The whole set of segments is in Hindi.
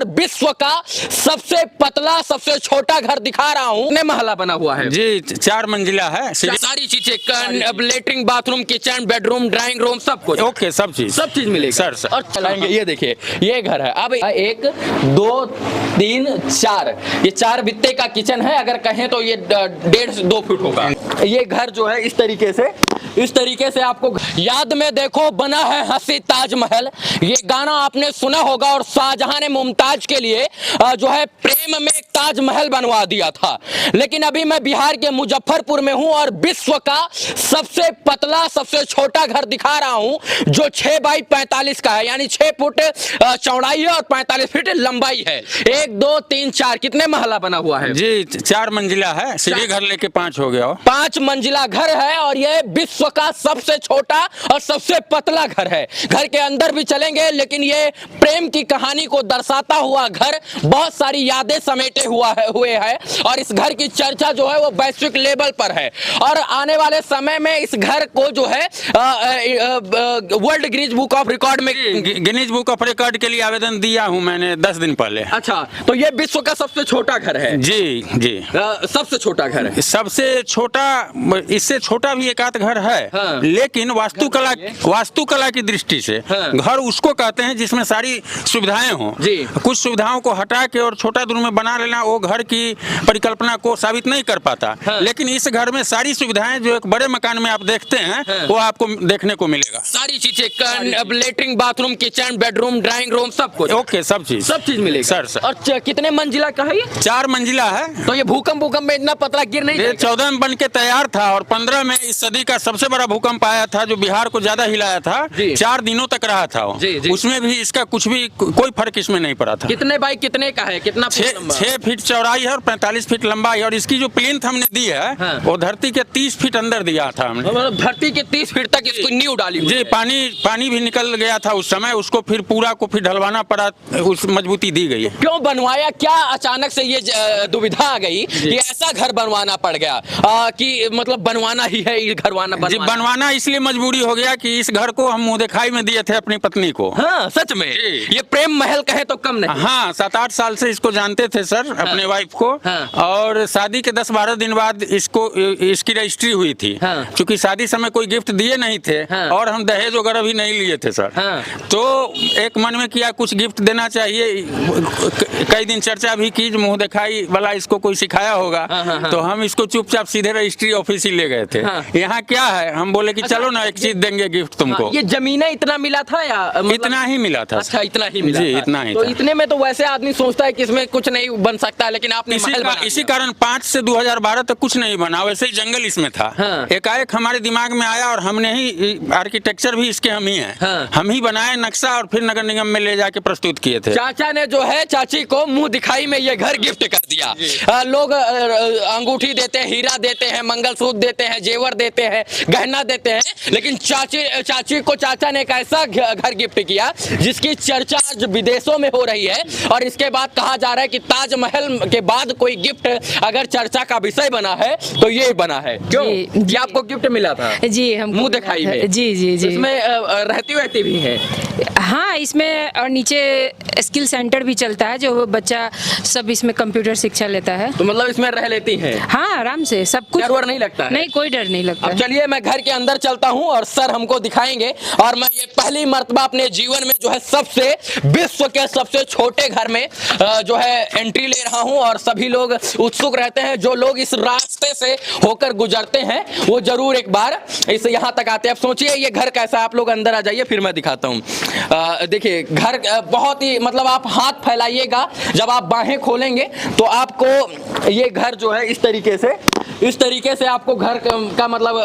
और विश्व का सबसे पतला सबसे छोटा घर दिखा रहा हूँ। कितने महला बना हुआ है जी? 4 मंजिला है। सारी चीजें, latrine, bathroom, kitchen, bedroom, drawing room, सब कुछ। ओके, सब चीज मिलेगी सर। और चलाएंगे। ये देखिए, ये घर है। अब 1 2 3 4, ये 4 बित्ते का किचन है। अगर कहें तो ये 1.5-2 फुट होगा। ये घर जो है इस तरीके से आपको याद में देखो बना है हंसी ताजमहल। ये गाना आपने सुना होगा। और शाहजहां ने मुमताज के लिए जो है प्रेम में एक ताजमहल बनवा दिया था। लेकिन अभी मैं बिहार के मुजफ्फरपुर में हूं और विश्व का सबसे पतला सबसे छोटा घर दिखा रहा हूं जो 6 बाई 45 का है, यानी 6 फुट चौड़ाई है और 45 फीट लंबाई है। 1 2 3 4, कितने महला बना हुआ है जी? 4 मंजिला है। सीढ़ी घर लेके 5 हो गया। 5 मंजिला घर है और यह विश्व का सबसे छोटा और सबसे पतला घर है। घर के अंदर भी चलेंगे, लेकिन ये प्रेम की कहानी को दर्शाता हुआ घर बहुत सारी यादें समेटे हुए है। और इस घर की चर्चा जो है वो वैश्विक लेवल पर है। और आने वाले समय में इस घर को जो है world Guinness book of record में, गिनीज बुक ऑफ रिकॉर्ड के लिए आवेदन दिया हूं मैंने 10 दिन पहले। अच्छा, तो ये विश्व का सबसे छोटा घर है? जी। सबसे छोटा घर है। सबसे छोटा, इससे छोटा भी एक आध घर है। हाँ। लेकिन वास्तुकला की दृष्टि से घर उसको कहते हैं जिसमें सारी सुविधाएं हों। कुछ सुविधाओं को हटा के और छोटा दूर में बना लेना वो घर की परिकल्पना को साबित नहीं कर पाता। लेकिन इस घर में सारी सुविधाएं जो एक बड़े मकान में आप देखते हैं वो आपको देखने को मिलेगा। सारी चीजें, latrine, bathroom, kitchen, bedroom, drawing room, सब कुछ। ओके, सब चीज मिलेगी सर। और कितने मंजिला का है ये? 4 मंजिला है। तो ये भूकंप में इतना पतला गिर नहीं? 14 में बन के तैयार था और 15 में इस सदी का सबसे बड़ा भूकंप आया था जो बिहार को ज्यादा हिलाया था। 4 दिनों तक रहा था वो। उसमें भी इसका कुछ भी कोई फर्क इसमें नहीं पड़ा था। कितने बाई कितने का है? कितना? 6 फीट चौड़ाई है और 45 फीट लंबाई। और इसकी जो प्लिंथ हमने दी है वो धरती के 30 फीट अंदर दिया था हमने। मतलब धरती के 30 फीट तक इसको नींव डाली हुई जी। पानी भी निकल गया था उस समय, उसको फिर पूरा को फिर ढलवाना पड़ा, उस मजबूती दी गई है। क्यों बनवाया? क्या अचानक से ये दुविधा आ गई कि ऐसा घर बनवाना पड़ गया कि मतलब बनवाना ही है ये घर? बनवाना इसलिए मजबूरी हो गया कि इस घर को हम मुंह दिखाई में दिए थे अपनी पत्नी को। हाँ, सच में ये प्रेम महल कहे तो कम नहीं। हाँ, 7-8 साल से इसको जानते थे सर, अपने वाइफ को। और शादी के 10-12 दिन बाद इसकी रजिस्ट्री हुई थी। क्योंकि शादी समय कोई गिफ्ट दिए नहीं थे और हम दहेज वगैरह भी नहीं लिए थे सर। तो एक मन में किया कुछ गिफ्ट देना चाहिए। कई दिन चर्चा भी की, मुंह दिखाई वाला इसको कोई सिखाया होगा। तो हम इसको चुपचाप सीधे रजिस्ट्री ऑफिस ही ले गए थे। यहाँ क्या है, हम बोले कि चलो ना एक चीज देंगे गिफ्ट तुमको। ये जमीनें इतना मिला था या इतना ही मिला था? अच्छा, इतना ही मिला जी, इतना ही। तो इतने में तो वैसे आदमी सोचता है कि इसमें कुछ नहीं बन सकता, लेकिन आपने इसी कारण 5 से 2012 तक कुछ नहीं बना। वैसे ही जंगल इसमें था। एकाएक हमारे दिमाग में आया और हमने ही आर्किटेक्चर भी इसके हम ही हैं। हम ही बनाए नक्शा और फिर नगर निगम में ले जाके प्रस्तुत किए थे। चाचा ने जो है चाची को मुंह दिखाई में ये घर गिफ्ट कर दिया। लोग अंगूठी देते हैं, हीरा देते हैं, मंगलसूत्र देते हैं, जेवर देते हैं, गहना देते हैं, लेकिन चाची को चाचा ने एक ऐसा घर गिफ्ट किया जिसकी चर्चा आज विदेशों में हो रही है। और इसके बाद कहा जा रहा है कि ताजमहल के बाद कोई गिफ्ट अगर चर्चा का विषय बना है तो ये बना है। क्यों? जी, आपको गिफ्ट मिला था? जी, हम मुंह दिखाई में। जी। इसमें रहती भी है? हाँ, इसमें और नीचे स्किल सेंटर भी चलता है जो बच्चा सब इसमें कंप्यूटर शिक्षा लेता है। तो मतलब इसमें रह लेती हैं? हाँ, आराम से सब कुछ। डर नहीं लगता है? नहीं, कोई डर नहीं लगता। अब चलिए मैं घर के अंदर चलता हूँ और सर हमको दिखाएंगे। और मैं ये पहली मर्तबा अपने जीवन में जो है सबसे विश्व के सबसे छोटे घर में जो है एंट्री ले रहा हूँ। और सभी लोग उत्सुक रहते हैं, जो लोग इस रास्ते से होकर गुजरते हैं वो जरूर एक बार इस यहाँ तक आते हैं। अब सोचिए ये घर कैसा है। आप लोग अंदर आ जाइए, फिर मैं दिखाता हूँ। देखिए घर बहुत ही, मतलब आप हाथ फैलाइएगा, जब आप बाहें खोलेंगे तो आपको ये घर जो है इस तरीके से आपको घर का मतलब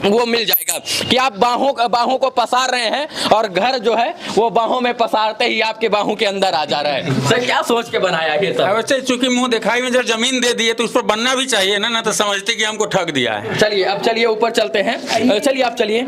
वो मिल जाएगा कि आप बाहों को पसार रहे हैं और घर जो है वो बाहों में पसारते ही आपके बाहों के अंदर आ जा रहा है। सर क्या सोच के बनाया ये सब? वैसे चूंकि मुंह दिखाई में जब जमीन दे दिए तो उस पर बनना भी चाहिए ना तो समझते कि हमको ठग दिया है। चलिए अब चलिए ऊपर चलते हैं। चलिए आप चलिए।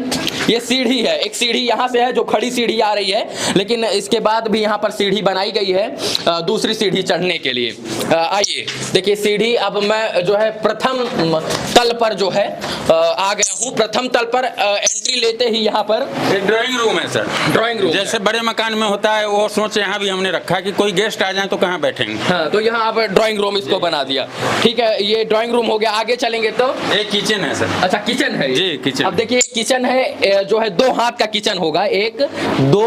ये सीढ़ी है, एक सीढ़ी यहाँ से है जो खड़ी सीढ़ी आ रही है, लेकिन इसके बाद भी यहाँ पर सीढ़ी बनाई गई है दूसरी सीढ़ी चढ़ने के लिए। आइए देखिए सीढ़ी। अब मैं जो है प्रथम तल पर जो है आ गया हूँ। प्रथम तल पर एंट्री लेते ही यहाँ पर एक ड्राइंग रूम है सर। ड्राइंग रूम जैसे बड़े मकान में होता है वो सोच यहाँ भी हमने रखा कि कोई गेस्ट आ जाए तो कहाँ बैठेंगे। हाँ, तो यहाँ पर ड्राइंग रूम इसको बना दिया। ठीक है, ये ड्राइंग रूम हो गया। आगे चलेंगे तो एक किचन है सर। अच्छा, किचन है ये? जी, किचन। अब देखिए किचन है जो है 2 हाथ का किचन होगा, 1 2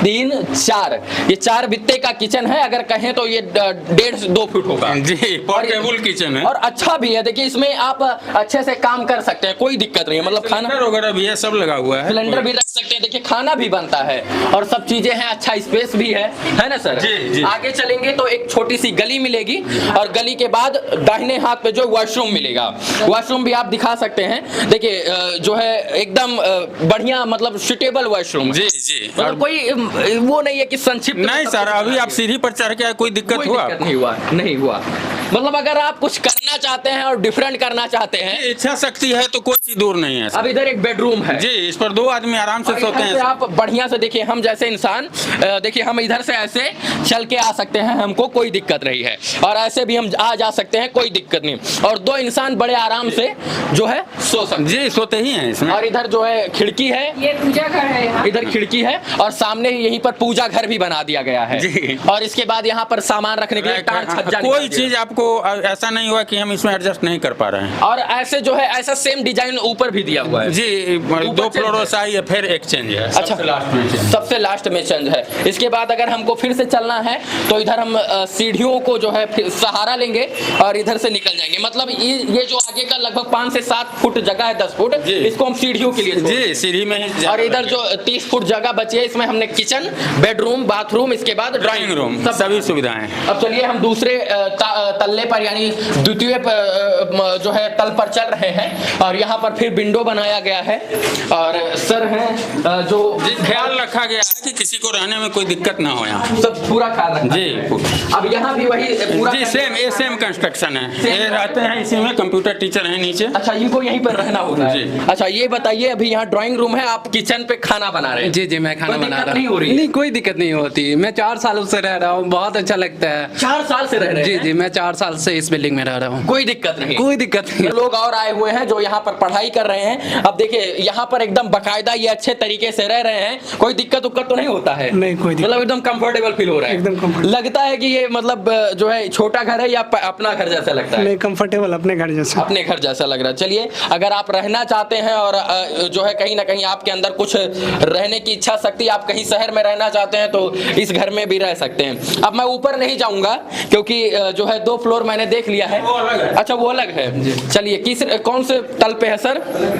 3 4, ये 4 बित्ते का किचन है। अगर कहें तो ये 1.5 से 2 फुट होगा जी, पोर्टेबल किचन है और अच्छा भी है। देखिए इसमें आप अच्छे से काम कर सकते हैं, कोई दिक्कत नहीं है। मतलब खाना वगैरह भी है, सब लगा हुआ है, सिलेंडर भी रख सकते हैं। देखिए खाना भी बनता है और सब चीजें हैं, अच्छा स्पेस भी है ना सर? जी, जी। आगे चलेंगे तो एक छोटी सी गली मिलेगी और गली के बाद दाहिने हाथ पे जो वॉशरूम मिलेगा, वॉशरूम भी आप दिखा सकते हैं। देखिए जो है एकदम बढ़िया, मतलब सुटेबल वॉशरूम। जी जी। मतलब कोई वो नहीं है कि संक्षिप्त नहीं सर, अभी आप सीढ़ी पर चढ़ के आए, कोई दिक्कत हुआ? नहीं हुआ। मतलब अगर आप कुछ करना चाहते हैं और डिफरेंट करना चाहते हैं, इच्छा शक्ति है तो कोई चीज दूर नहीं है सर। अब इधर एक बेडरूम है जी, इस पर 2 आदमी आराम से सोते हैं। आप बढ़िया से देखिए, हम जैसे इंसान देखिए हम इधर से ऐसे चल के आ सकते हैं, हमको कोई दिक्कत नहीं है, और ऐसे भी हम आ जा सकते हैं, कोई दिक्कत नहीं। और 2 इंसान बड़े आराम से जो है सो सकते हैं। जी, सोते ही हैं इसमें। और इधर जो है खिड़की है, ये पूजा घर है यहाँ। इधर खिड़की है और सामने ही यहीं पर पूजा घर भी बना दिया गया है जी। और इसके बाद यहाँ पर सामान रखने के लिए टाट छज्जा कोई निकाल दिया। चीज आपको ऐसा नहीं हुआ कि हम इसमें एडजस्ट नहीं कर पा रहे हैं। और ऐसे जो है ऐसा सेम डिजाइन ऊपर भी दिया हुआ है जी, 2 फ्लोर आई है, फिर एक चेंज है। अच्छा, सबसे लास्ट में चेंज है। इसके बाद अगर हमको फिर से चलना है तो इधर हम सीढ़ियों को जो है फिर सहारा लेंगे और इधर से निकल जाएंगे। मतलब ये जो आगे का लगभग 5 से 7 फुट जगह है, 10 फुट, इसको हम सीढ़ियों के लिए जी, सीढ़ी में ही। और इधर जो 30 फुट जगह बची है, इसमें हमने किचन, बेडरूम, बाथरूम, इसके बाद ड्राइंग रूम, सभी सुविधाएं। अब चलिए हम दूसरे तल्ले पर यानी द्वितीय जो है तल पर चल रहे हैं और यहाँ पर फिर विंडो बनाया गया है और सर हैं जो ख्याल रखा गया है कि किसी को रहने में कोई दिक्कत ना हो, यहाँ सब पूरा ख्याल रखा जी। है। अब यहाँ भी वही पूरा जी, सेम कंस्ट्रक्शन है। ये रहते हैं इसी में, कंप्यूटर टीचर हैं नीचे। अच्छा, इनको यहीं पर रहना होता है। जी। अच्छा, ये बताइए, अभी यहाँ ड्राइंग रूम है, आप किचन पे खाना बना रहे हैं? जी जी, मैं खाना कोई बना दिक्कत रहा नहीं हो रही? नहीं, कोई दिक्कत नहीं होती। मैं 4 सालों से रह रहा हूँ, बहुत अच्छा लगता है। 4 साल से रह रहे जी हैं? जी, मैं 4 साल से इस बिल्डिंग में रह रहा हूँ। कोई दिक्कत नहीं? कोई दिक्कत नहीं। लोग और आए हुए हैं जो यहाँ पर पढ़ाई कर रहे हैं। अब देखिए यहाँ पर एकदम बकायदा ये अच्छे तरीके से रह रहे हैं, कोई दिक्कत उक्कत तो नहीं होता है? नहीं, कोई दिक्कत। मतलब एकदम कंफर्टेबल फील हो रहा है? एकदम comfortable। लगता है कि ये मतलब जो है छोटा घर है या अपना घर जैसा लगता है? नहीं, कंफर्टेबल अपने घर जैसा। अपने घर जैसा लग रहा है। चलिए, अगर आप रहना चाहते हैं और जो है कहीं ना कहीं आपके अंदर कुछ रहने की इच्छा शक्ति, आप कहीं शहर में रहना चाहते हैं तो इस घर में भी रह सकते हैं। अब मैं ऊपर नहीं जाऊंगा क्योंकि जो है 2 फ्लोर मैंने देख लिया है। अच्छा, वो अलग है। चलिए, कौन से तल पे है सर?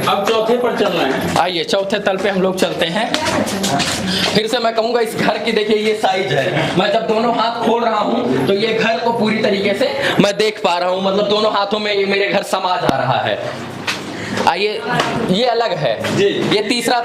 अब चौथे पर चल रहे हैं। आइए चौथे तल पे हम लोग चलते हैं। फिर से मैं कहूंगा इस घर की देखिए ये साइज है। मैं जब दोनों हाथ खोल रहा हूं तो ये घर को पूरी तरीके से मैं देख पा रहा हूं, मतलब दोनों हाथों में ये मेरे घर समा जा रहा है। आइए, ये अलग है जी। ये तीसरा,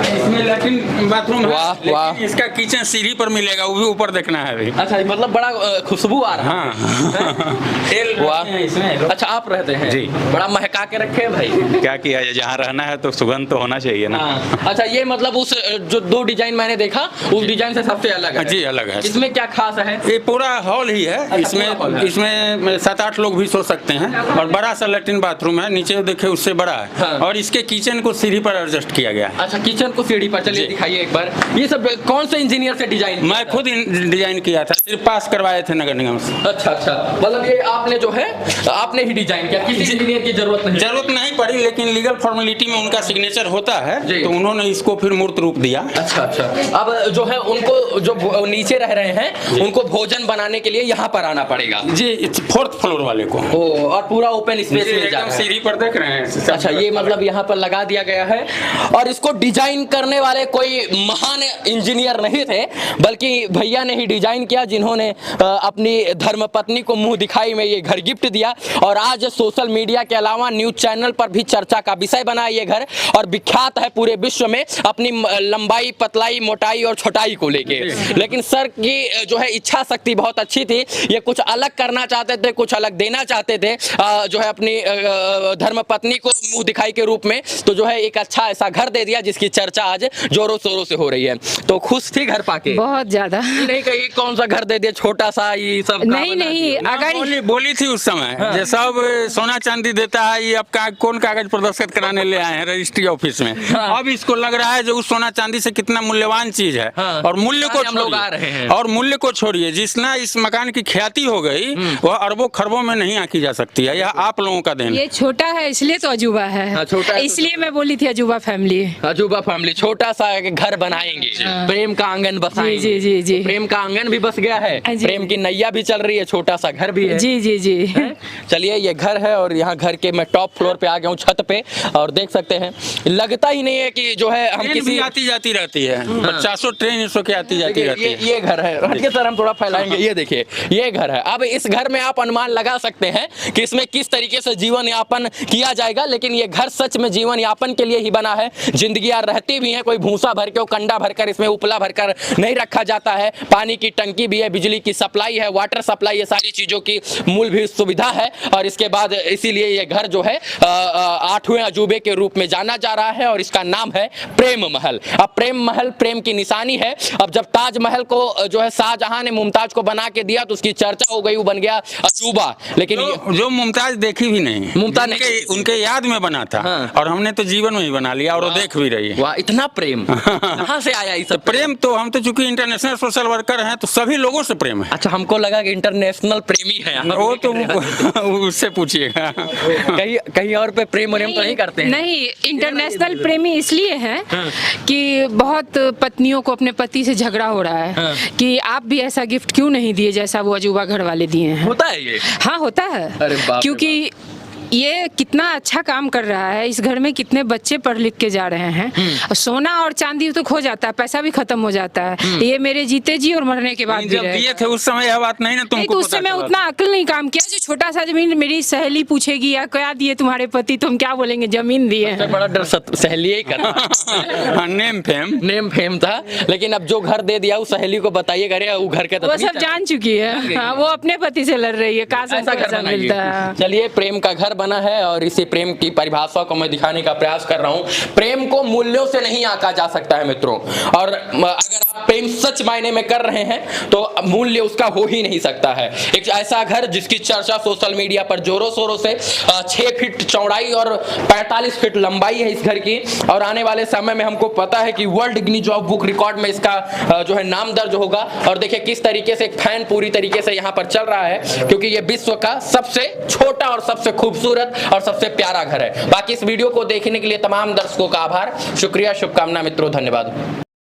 इसमें लैट्रिन बाथरूम है, वाह, लेकिन वाह। इसका किचन सीढ़ी पर मिलेगा, वो भी ऊपर देखना है अभी। अच्छा, मतलब बड़ा खुशबू आ रहा है। हाँ। तेल वाह। है इसमें। अच्छा, आप रहते हैं? जी। बड़ा महका के रखे हैं भाई। क्या किया जाए, जहाँ रहना है तो सुगंध तो होना चाहिए ना। हाँ। अच्छा, ये मतलब उस जो 2 डिजाइन मैंने देखा उस डिजाइन से सबसे अलग है? जी, अलग है। इसमें क्या खास है? ये पूरा हॉल ही है। पूरा हॉल है। इसमें 7-8 लोग भी सो सकते हैं और बड़ा सा लैट्रिन बाथरूम है, नीचे देखिए उससे बड़ा है। हाँ। और इसके किचन को सीढ़ी पर एडजस्ट किया गया है। अच्छा, किचन को सीढ़ी पर, चलिए जी। दिखाइए एक बार। ये सब कौन से इंजीनियर से डिजाइन? मैं खुद डिजाइन किया था, सिर्फ पास करवाए थे नगर निगम से। अच्छा, मतलब ये आपने जो है आपने ही डिजाइन किया, किसी इंजीनियर की जरूरत नहीं? जरूरत नहीं पड़ी, लेकिन लीगल फॉर्मेलिटी में उनका सिग्नेचर होता है जी। तो उन्होंने इसको फिर मूर्त रूप दिया। अच्छा, अब जो है उनको जो नीचे रह रहे हैं उनको भोजन बनाने के लिए यहाँ पर आना पड़ेगा? जी, 4th फ्लोर वाले को। और पूरा ओपन स्पेस मिल एकदम जाएगा। सीढ़ी पर देख रहे हैं। अच्छा, ये मतलब यहाँ पर लगा दिया गया है। और इसको डिजाइन करने वाले कोई महान इंजीनियर नहीं थे, बल्कि भैया ने ही डिजाइन किया, जिन्होंने अपनी धर्मपत्नी को मुंह दिखाई में ये घर गिफ्ट दिया और आज सोशल मीडिया के अलावा न्यूज चैनल पर भी चर्चा का विषय बना ये घर और विख्यात है पूरे विश्व में अपनी लंबाई, पतलाई, मोटाई और छोटाई को लेके। लेकिन सर की जो है इच्छा शक्ति बहुत अच्छी थी, ये कुछ अलग करना चाहते थे, कुछ अलग देना चाहते थे, जो है अपनी धर्मपत्नी को मुंह दिखाई के रूप में तो जो है एक अच्छा ऐसा घर दे दिया जिसकी चर्चा आज जोरों शोरों से हो रही है। तो खुश थी घर पाके? बहुत ज्यादा। नहीं कहीं कौन सा घर दे दिया छोटा सा, ये सब नहीं अगर बोली थी उस समय जो सब सोना चांदी देता है, ये आपका कौन कागज प्रदर्शित कराने ले आए हैं रजिस्ट्री ऑफिस में। अब इसको लग रहा है जो उस सोना चांदी से कितना मूल्यवान चीज है। और मूल्य को छोड़िए, और मूल्य को छोड़िए, जिसना इस मकान की ख्याति हो गई वह अरबों खरबों में नहीं आंकी जा सकती है। यह आप लोगों का देन। ये छोटा है इसलिए तो अजूबा है, छोटा है इसलिए मैं बोली थी अजूबा फैमिली। अजूबा फैमिली, छोटा सा घर बनाएंगे, प्रेम का आंगन बसाएंगे। जी जी जी, प्रेम का आंगन भी बस गया है, प्रेम की नैया भी चल रही है, छोटा सा घर भी है। जी जी जी। चलिए ये घर है और यहाँ घर के मैं टॉप फ्लोर पे आ गया हूँ, छत पे, और देख सकते हैं लगता ही नहीं है कि जो है हम किसी आती जाती रहती है, 50 ट्रेन इसो के आती जाती रहती है। ये घर है, हटके सर हम थोड़ा फैलाएंगे। ये देखिए ये घर है। अब इस घर में आप अनुमान लगा सकते हैं कि इसमें किस तरीके से जीवन यापन किया जाएगा, लेकिन ये घर सच में जीवन यापन के लिए ही बना है। जिंदगी यार रहती भी है, कोई भूसा भर के कंडा भरकर इसमें उपला भरकर नहीं रखा जाता है। पानी की टंकी भी है, बिजली की सप्लाई है, वाटर सप्लाई, ये सारी चीजों की मूलभूत सुविधा है। और इसके बाद इसीलिए ये घर जो है 8वें अजूबे के रूप में जाना जा रहा है और इसका नाम है प्रेम महल। अब प्रेम महल प्रेम की निशानी है। अब जब ताजमहल को जो है शाहजहां ने मुमताज को बना के दिया तो उसकी चर्चा हो गई, वो बन गया अजूबा। लेकिन जो मुमताज देखी भी नहीं, मुमताज उनके याद में बना था। और हमने तो जीवन में ही बना लिया और वो देख भी रही है। वाह, इतना प्रेम कहां से आया? ये सब प्रेम तो हम तो चूंकि इंटरनेशनल सोशल वर्कर हैं तो सभी लोगों से प्रेम है। अच्छा, हमको लगा कि इंटरनेशनल प्रेमी है। वो तो उससे पूछिएगा। कहीं और पे प्रेम तो नहीं करते हैं? नहीं, इंटरनेशनल प्रेमी इसलिए हैं कि बहुत पत्नियों को अपने पति से झगड़ा हो रहा है कि आप भी ऐसा गिफ्ट क्यों नहीं दिए जैसा वो अजूबा घर वाले दिए हैं। होता है ये? हाँ होता है। अरे बाप रे क्योंकि ये कितना अच्छा काम कर रहा है, इस घर में कितने बच्चे पढ़ लिख के जा रहे हैं। और सोना और चांदी तो खो जाता है, पैसा भी खत्म हो जाता है। ये मेरे जीते जी और मरने के बाद भी जब दिए थे उस समय यह बात नहीं ना तुमको तो उस समय उतना अक्ल नहीं काम किया। जो छोटा सा जमीन मेरी सहेली पूछेगी या क्या दिए तुम्हारे पति, तो हम क्या बोलेंगे जमीन दिए हैं। बड़ा डर सहेली ही करता। नेम फेम था। लेकिन अब जो घर दे दिया उस सहेली को बताइएगा, अरे वो घर के वो सब जान चुकी है। हाँ, वो अपने पति से लड़ रही है, कहाँ से घर मिलता है। चलिए प्रेम का घर बना है और इसी प्रेम की परिभाषा को मैं दिखाने का प्रयास कर रहा हूं। प्रेम को मूल्यों से नहीं आंका जा सकता है मित्रों, और अगर आप प्रेम सच मायने में कर रहे हैं तो मूल्य उसका हो ही नहीं सकता है। एक ऐसा घर जिसकी चर्चा सोशल मीडिया पर जोरों शोरों से 6 फीट चौड़ाई और 45 फीट लंबाई है इस घर की, और आने वाले समय में हमको पता है कि वर्ल्ड गिनीज बुक रिकॉर्ड में इसका जो है नाम दर्ज होगा। और देखिए किस तरीके से एक फैन पूरी तरीके से यहाँ पर चल रहा है, क्योंकि ये विश्व का सबसे छोटा और सबसे खूबसूरत और सबसे प्यारा घर है। बाकी इस वीडियो को देखने के लिए तमाम दर्शकों का आभार, शुक्रिया, शुभकामना मित्रों, धन्यवाद।